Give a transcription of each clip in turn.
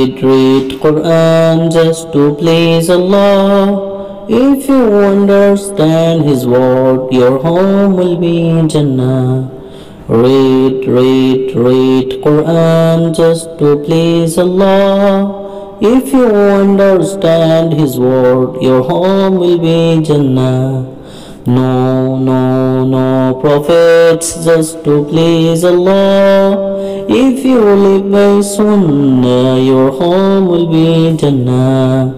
Read Quran just to please Allah. If you understand His word, your home will be Jannah. Read Quran just to please Allah. If you understand His word, your home will be Jannah. No prophets just to please Allah. If you live by Sunnah, your home will be Jannah.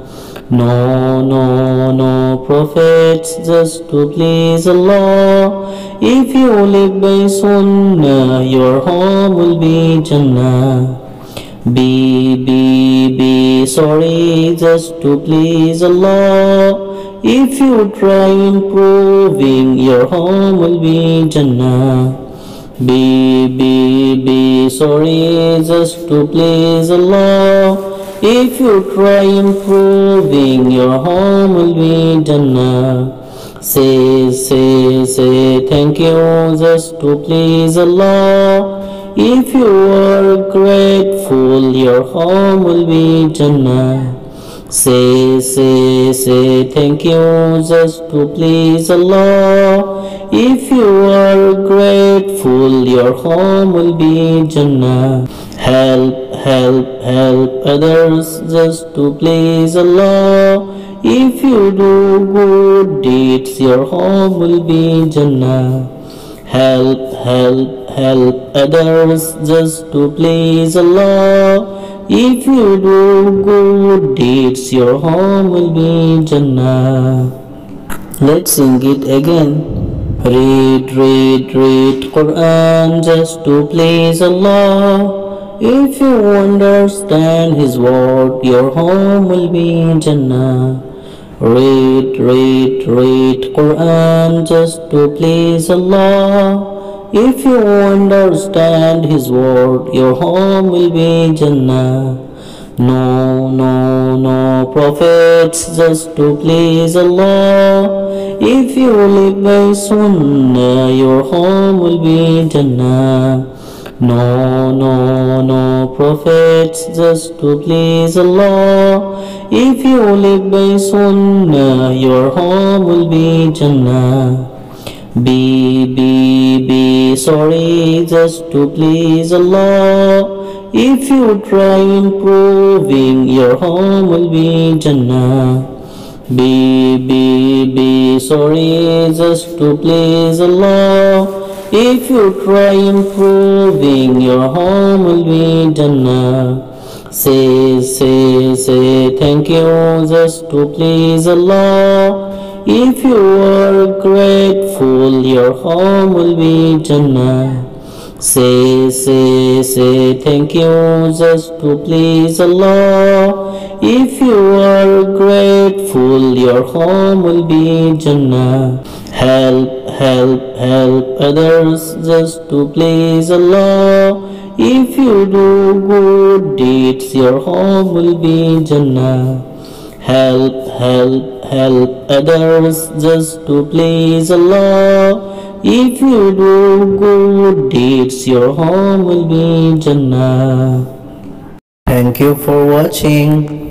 No prophets just to please Allah. If you live by Sunnah, your home will be Jannah. Be sorry just to please Allah. If you try improving, your home will be Jannah. Be sorry just to please Allah. If you try improving, your home will be Jannah. Say thank you just to please Allah. If you are grateful, your home will be Jannah. Say thank you just to please Allah. If you are grateful, your home will be Jannah. Help others just to please Allah. If you do good deeds, your home will be Jannah. Help others just to please Allah. If you do good deeds, your home will be Jannah. Let's sing it again. Read Quran just to please Allah. If you understand His word, your home will be Jannah. Read Quran just to please Allah. If you understand His word, your home will be Jannah. No prophets just to please Allah. If you live by Sunnah, your home will be Jannah. No prophets just to please Allah. If you live by Sunnah, your home will be Jannah. Be sorry just to please Allah. If you try improving, your home will be Jannah. Be sorry just to please Allah. If you try improving, your home will be Jannah. Say thank you just to please Allah. If you are grateful, your home will be Jannah. Say thank you just to please Allah. If you are grateful, your home will be Jannah. Help others just to please Allah. If you do good deeds, your home will be Jannah. Help others just to please Allah. If you do good deeds, your home will be Jannah. Thank you for watching.